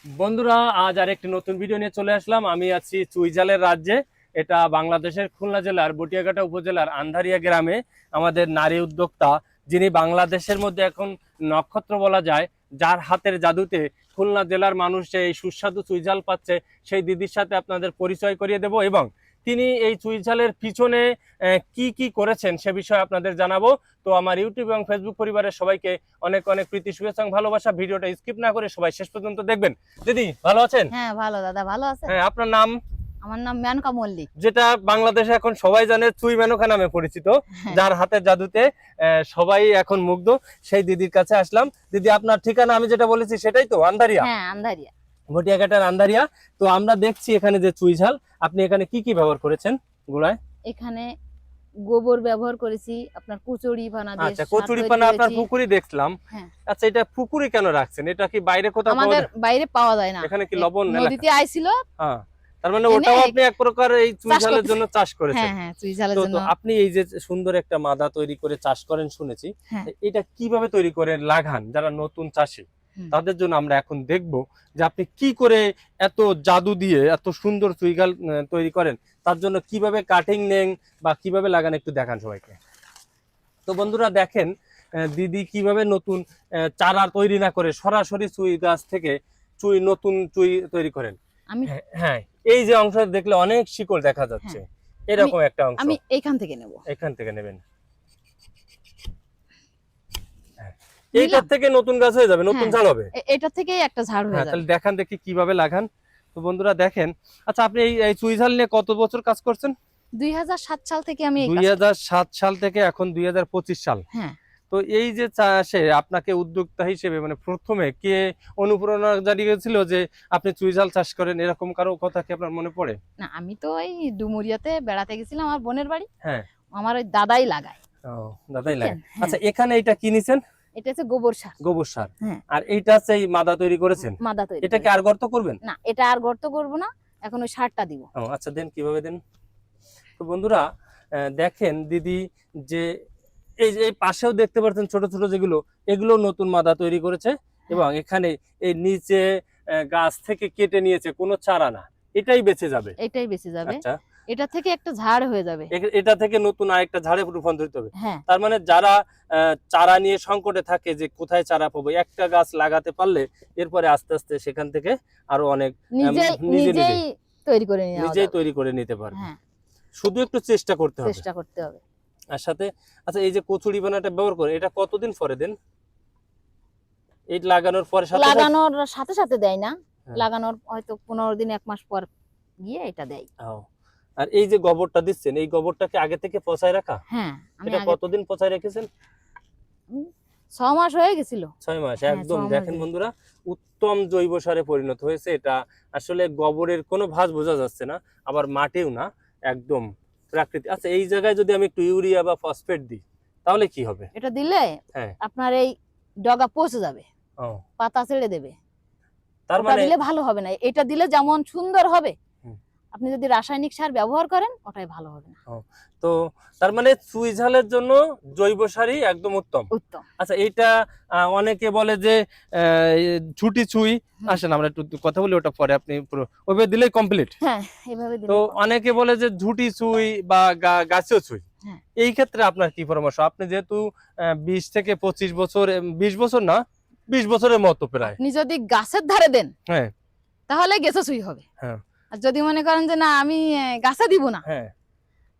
বন্ধুরা, আজ আরেকটি নতুন ভিডিও নিয়ে চলে আসলাম। আমি আছি চুইঝালের রাজ্যে। এটা বাংলাদেশের খুলনা জেলার বটিয়াঘাটা উপজেলার আন্ধারিয়া গ্রামে আমাদের নারী উদ্যোক্তা, যিনি বাংলাদেশের মধ্যে এখন নক্ষত্র বলা যায়, যার হাতের জাদুতে খুলনা জেলার মানুষ এই সুস্বাদু চুইঝাল পাচ্ছে, সেই দিদির সাথে আপনাদের পরিচয় করিয়ে দেব এবং তিনি এই চুইঝালের পিছনে কি কি করেছেন সে বিষয়ে আপনাদের জানাবো। তো আমার ইউটিউব এবং ফেসবুক পরিবারের সবাইকে অনেক অনেক প্রীতি শুভেচ্ছা এবং ভালোবাসা। ভিডিওটা স্কিপ না করে সবাই শেষ পর্যন্ত দেখবেন। দিদি ভালো আছেন? হ্যাঁ ভালো দাদা, ভালো আছে। হ্যাঁ, আপনার নাম? আমার নাম মেনকা মল্লিক। যেটা বাংলাদেশে এখন সবাই জানে চুই মেনকা নামে পরিচিত, যার হাতের জাদুতে সবাই এখন মুগ্ধ, সেই দিদির কাছে আসলাম। দিদি, আপনার ঠিকানা আমি যেটা বলেছি সেটাই তো? আন্ধারিয়া? হ্যাঁ, আন্ধারিয়া, ভটিয়াঘাটার আন্ধারিয়া। তো আমরা দেখছি এখানে যে চুইঝাল, আপনি এখানে কি কি ব্যবহার করেছেন গুলায়? এখানে গোবর ব্যবহার করেছি, আপনার কচুরি পানা দিয়ে। আচ্ছা, কচুরি পানা আপনার পুকুরি দেখলাম। আচ্ছা, এটা পুকুরি কেন রাখছেন? এটা কি বাইরে কোথাও আমাদের বাইরে পাওয়া যায় না? এখানে কি লবণ নদীতে আইছিল। হ্যাঁ, তার মানে ওটাও আপনি এক প্রকার এই চুইঝালের জন্য চাষ করেছেন? হ্যাঁ হ্যাঁ, চুইঝালের জন্য। তো আপনি এই যে সুন্দর একটা মাদা তৈরি করে চাষ করেন শুনেছি, এটা কিভাবে তৈরি করে লাগান যারা নতুন চাষী, তাদের জন্য আমরা এখন দেখব যে আপনি কি করে এত জাদু দিয়ে এত সুন্দর চুইঝাল তৈরি করেন, তার জন্য কিভাবে কাটিং নেন বা কিভাবে লাগান একটু দেখান সবাইকে। তো বন্ধুরা দেখেন, দিদি কিভাবে নতুন চারা তৈরি না করে সরাসরি চুই গাছ থেকে নতুন চুই তৈরি করেন। হ্যাঁ, এই যে অংশ দেখলে অনেক শিকড় দেখা যাচ্ছে, এরকম একটা অংশ আমি এইখান থেকে নেব। এখান থেকে নেবেন, এইটা থেকে নতুন গাছ হয়ে যাবে, নতুন ঝাড় হবে। এটা থেকে একটা ঝাড় হয়ে যাবে। তাহলে দেখান দেখি কিভাবে লাগান। তো বন্ধুরা দেখেন, আচ্ছা আপনি এই চুইঝাল নিয়ে কত বছর কাজ করছেন? 2007 সাল থেকে আমি 2007 সাল থেকে এখন 2025 সাল। হ্যাঁ। তো এই যে চাষে আপনাকে উদ্যোক্তা হিসেবে মানে প্রথমে কে অনুপ্রেরণা জানিয়েছিল যে আপনি চুইঝাল চাষ করেন, এরকম কারো কথা কি আপনার মনে পড়ে? না, আমি তো এই ডুমুরিয়াতে বেড়াতে গেছিলাম, আমার বোনের বাড়ি। হ্যাঁ, আমার ওই দাদাই লাগায়। ও, দাদাই লাগায়। আচ্ছা, এখানে এটা কি নিছেন? এটা হচ্ছে গোবর সার। গোবর সার। আর এইটা হচ্ছে এই মাদা তৈরি করেছেন? মাদা তৈরি। এটা কি আর গর্ত করবেন? না, এটা আর গর্ত করব না, এখন ওই সারটা দিব। ও আচ্ছা, দেন, কিভাবে দেন? তো বন্ধুরা দেখেন, দিদি যে এই যে পাশেও দেখতে পাচ্ছেন ছোট ছোট যেগুলো, এগুলো নতুন মাদা তৈরি করেছে এবং এখানে এই নিচে গাছ থেকে কেটে নিয়েছে, কোনো চারা না, এটাই বেঁচে যাবে। এটাই বেঁচে যাবে। আচ্ছা, এটা থেকে একটা ঝাড় হয়ে যাবে। এটা থেকে নতুন আরেকটা ঝাড়ে রূপান্তরিত হবে। তার মানে যারা চারা নিয়ে সংকটে থাকে যে কোথায় চারা পাবো, একটা গাছ লাগাতে পারলে এরপরে আস্তে আস্তে সেখান থেকে আরো অনেক নিজেই তৈরি করে নিতে পারবে। শুধু একটু চেষ্টা করতে হবে। আর সাথে আচ্ছা, এই যে কচুরি বানাটা ব্যবহার করে, এটা কতদিন পরে দেন? এই লাগানোর পরে সাথে সাথে দেয় না, লাগানোর হয়তো 15 দিন 1 মাস পর গিয়ে এটা দেয়। আর এই যে গোবরটা দিচ্ছেন, এই গোবরটাকে আগে থেকে পচায় রাখা? হ্যাঁ। এটা কতদিন পচায় রেখেছেন? 6 মাস হয়ে গেছিল। 6 মাস। একদম দেখেন বন্ধুরা, উত্তম জৈব সারে পরিণত হয়েছে। এটা আসলে গোবরের কোনো ভাঁজ বোঝা যাচ্ছে না, আবার মাটিও না, একদম প্রাকৃতিক। আচ্ছা, এই জায়গায় যদি আমি একটু ইউরিয়া বা ফসফেট দিই তাহলে কি হবে? এটা দিলে আপনার এই ডগা পচে যাবে, পাতা ছেড়ে দেবে। তার মানে দিলে ভালো হবে না। এটা দিলে যেমন সুন্দর হবে, আপনি যদি রাসায়নিক সার ব্যবহার করেন ওটাই ভালো হবে না। তো তার মানে চুইঝালের জন্য জৈব সারই একদম উত্তম। আচ্ছা, এটা অনেকে বলে যে ঝুটি চুই, আসেন আমরা একটু কথা বলি, ওটা পরে আপনি পুরো ওইভাবে দিলেই কমপ্লিট। হ্যাঁ, এইভাবে দিলে। তো অনেকে বলে যে ঝুটি চুই বা গাছেও চুই, এই ক্ষেত্রে আপনার কি পরামর্শ? আপনি যেহেতু 20 থেকে 25 বছর, 20 বছর না 20 বছরের মতো প্রায়, আপনি যদি গাছের ধারে দেন তাহলে গেছে চুই হবে। আর যদি মনে করেন যে না আমি গাছে দিব না,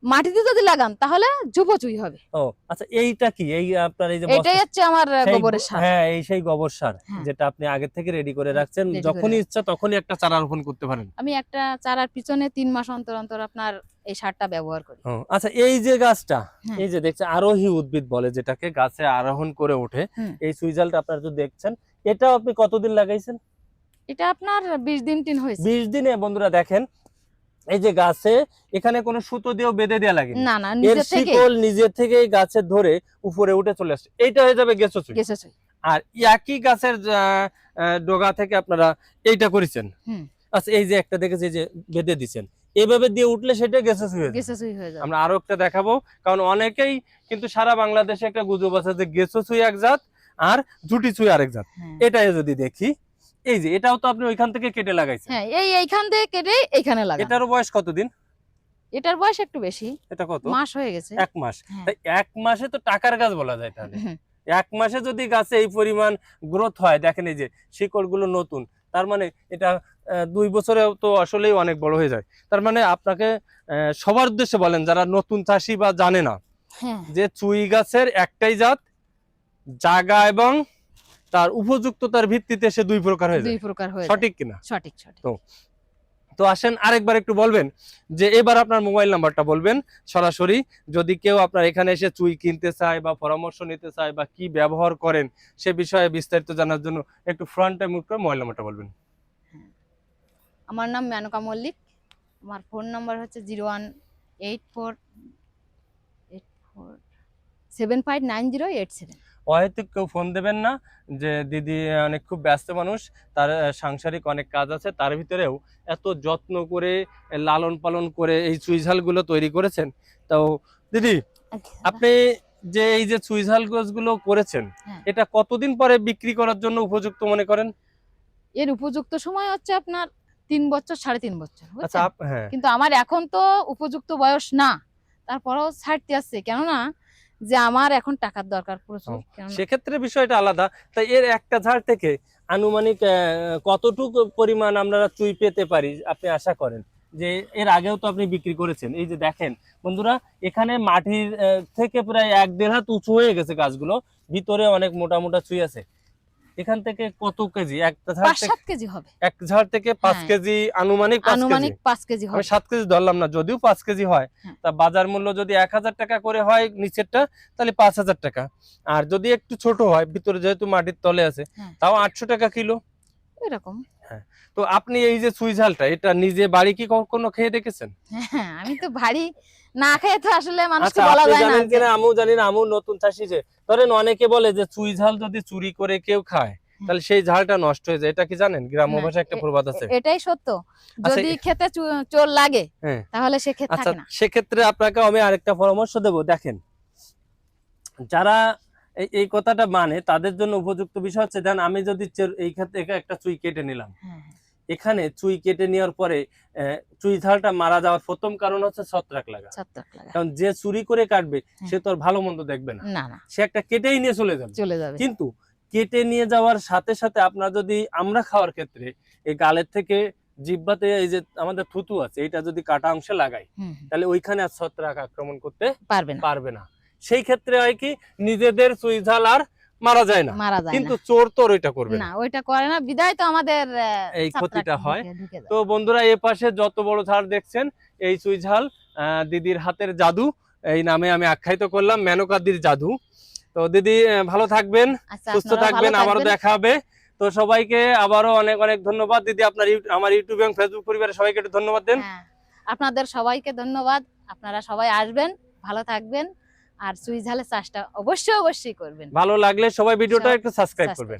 মাটিতে যদি লাগান তাহলে যুবচুই হবে। ও আচ্ছা, এইটা কি? এই আপনার এই যে এটাই হচ্ছে আমার গোবরের সার। হ্যাঁ, এই সেই গোবর সার যেটা আপনি আগে থেকে রেডি করে রাখছেন, যখনই ইচ্ছা তখনই একটা চারা রোপণ করতে পারেন। আমি একটা চারার পিছনে 3 মাস অন্তর অন্তর আপনার এই সারটা ব্যবহার করি। আচ্ছা, এই যে গাছটা, এই যে দেখছেন আরোহী উদ্ভিদ বলে যেটাকে, গাছে আরোহণ করে ওঠে, এই সুইজালটা আপনারা যদি দেখছেন, এটা আপনি কতদিন লাগাইছেন? এটা আপনার 20 দিন হয়েছে। 20 দিনে বন্ধুরা দেখেন, এই যে গাছে এখানে কোনো সুতো দিয়েও বেঁধে দেয়া লাগে না, না, নিজে থেকে গাছে ধরে উপরে উঠে চলে আসছে, এইটা হয়ে যাবে গেছচুই। আর একই গাছের ডগা থেকে আপনারা এইটা করেছেন। আচ্ছা, এই যে একটা দেখেছি যে বেঁধে দিচ্ছেন, এইভাবে দিয়ে উঠলে সেটা গেছচুই হয়ে যাবে। আমরা আরো একটা দেখাবো, কারণ অনেকেই কিন্তু সারা বাংলাদেশে একটা গুজব আছে যে গেছচুই এক জাত আর ঝুটি চুই আরেক জাত। এটাই যদি দেখি, এই যে এটাও তো আপনি ওইখান থেকে কেটে লাগাইছেন। হ্যাঁ, এইখান থেকে কেটে এইখানে লাগানো। এটারও বয়স কতদিন? এটার বয়স একটু বেশি। এটা কত মাস হয়ে গেছে। 1 মাস। হ্যাঁ। তাই 1 মাসে তো টাকার গাছ বলা যায় তাহলে। হুম। 1 মাসে যদি গাছে এই পরিমাণ গ্রোথ হয়, দেখেন এই যে শিকড়গুলো নতুন, তার মানে এটা 2 বছরেও তো আসলেই অনেক বড় হয়ে যায়। তার মানে আপনাকে সবার উদ্দেশ্যে বলেন যারা নতুন চাষি বা জানে না, হ্যাঁ, যে চুই গাছের একটাই জাত, জায়গা এবং তার উপযুক্ততার ভিত্তিতে সে 2 প্রকার হয়ে দুই যায়। প্রকার হয়ে যায়। সঠিক কিনা? সঠিক। তো আসেন আরেকবার একটু বলবেন যে এবার আপনার মোবাইল নাম্বারটা বলবেন সরাসরি, যদি কেউ আপনার এখানে এসে চুই কিনতে চায় বা পরামর্শ নিতে চায় বা কি ব্যবহার করেন সে বিষয়ে বিস্তারিত জানার জন্য একটু ফ্রন্টে মুভ করে মোবাইল নাম্বারটা বলবেন। আমার নাম মেনকা মল্লিক। আমার ফোন নাম্বার হচ্ছে 018475908 হয়তো কেউ ফোন দেবেন না, যে দিদি অনেক খুব ব্যস্ত মানুষ, তার সাংসারিক অনেক কাজ আছে, তার ভিতরেও এত যত্ন করে লালন পালন করে এই চুইঝালগুলো তৈরি করেছেন। তো দিদি আপনি যে এই যে চুইঝাল গাছগুলো করেছেন, হ্যাঁ। এটা কতদিন পরে বিক্রি করার জন্য উপযুক্ত মনে করেন? এর উপযুক্ত সময় হচ্ছে আপনার 3 বছর 3.5 বছর, আচ্ছা বুঝছেন? হ্যাঁ, কিন্তু আমার এখন তো উপযুক্ত বয়স না, তারপরেও ছাড়তে আসছে, কেননা যে আমার এখন টাকার দরকার প্রচুর। সেক্ষেত্রে বিষয়টা আলাদা। তাই এর একটা ঝাড় থেকে আনুমানিক কতটুকু পরিমাণ আমরা চুই পেতে পারি আপনি আশা করেন? যে এর আগেও তো আপনি বিক্রি করেছেন, এই যে দেখেন বন্ধুরা, এখানে মাটির থেকে প্রায় 1-1.5 হাত উঁচু হয়ে গেছে গাছগুলো, ভিতরে অনেক মোটা মোটা চুই আছে। এখান থেকে কত কেজি একটা ঝাড় থেকে? 5-7 কেজি হবে। এক ঝাড় থেকে 5 হ্যাঁ। কেজি, আনুমানিক 5 কেজি। আনুমানিক 5 কেজি আমি হবে। 7 কেজি ধরলাম না, যদিও 5 কেজি হয়, হ্যাঁ। তা বাজার মূল্য যদি 1000 টাকা করে হয় নিচেরটা, তাহলে 5000 টাকা। আর যদি একটু ছোট হয়, ভিতরে যেহেতু মাটির তলে আছে, হ্যাঁ। তাও 800 টাকা কিলো। এরকম। হ্যাঁ। তো আপনি এই যে চুই ঝালটা, এটা নিজে বাড়ি কি কখনো খেয়ে দেখেছেন? হ্যাঁ, আমি তো ভারী না খেয়ে তো আসলে মানুষকে আচ্ছা, বলা আপনি যায় না জানেন যে। কিনা আমিও জানি না, আমিও নতুন চাষি। যে ধরেন অনেকে বলে যে চুই ঝাল যদি চুরি করে কেউ খায় তাহলে সেই ঝালটা নষ্ট হয়ে যায়, এটা কি জানেন? গ্রাম্য না, ভাষায় একটা প্রবাদ আছে। এটাই সত্য। আচ্ছা, যদি খেতে চোর লাগে হ্যাঁ, তাহলে সে খেতে আচ্ছা থাকে না। সেক্ষেত্রে আপনাকে আমি আরেকটা পরামর্শ দেব। দেখেন, যারা এই কথাটা মানে তাদের জন্য উপযুক্ত বিষয় হচ্ছে, দেন আমি যদি এই ক্ষেত্রে একটা চুই কেটে নিলাম, হ্যাঁ, এখানে চুই কেটে নেওয়ার পরে চুই ঝালটা মারা যাওয়ার প্রথম কারণ হচ্ছে ছত্রাক লাগা। ছত্রাক লাগা। কারণ যে চুরি করে কাটবে সে তো আর ভালো মন্দ দেখবে না, না না, সে একটা কেটেই নিয়ে চলে যাবে। চলে যাবে। কিন্তু কেটে নিয়ে যাওয়ার সাথে সাথে আপনার যদি আমরা খাওয়ার ক্ষেত্রে এই গালের থেকে জিহ্বাতে এই যে আমাদের থুতু আছে, এটা যদি কাটা অংশে লাগাই, তাহলে ওইখানে আর ছত্রাক আক্রমণ করতে পারবে না। সেই ক্ষেত্রে হয় কি, নিজেদের চুই ঝাল আর মারা যায় না, কিন্তু চোর তো ওইটা করবে না, ওইটা করে না, বিদায় তো আমাদের এই ক্ষতিটা হয়। তো বন্ধুরা, এ পাশে যত বড় ঝাড় দেখছেন, এই চুই ঝাল দিদির হাতের জাদু, এই নামে আমি আখ্যায়িত করলাম, মেনকাদির জাদু। তো দিদি ভালো থাকবেন, সুস্থ থাকবেন, আবারও দেখা হবে। তো সবাইকে আবারও অনেক অনেক ধন্যবাদ। দিদি আপনার আমার ইউটিউব এবং ফেসবুক পরিবারের সবাইকে একটু ধন্যবাদ দেন। আপনাদের সবাইকে ধন্যবাদ। আপনারা সবাই আসবেন, ভালো থাকবেন, আর চুই ঝালের চাষটা অবশ্যই করবেন। ভালো লাগলে সবাই ভিডিওটা একটু সাবস্ক্রাইব করবেন।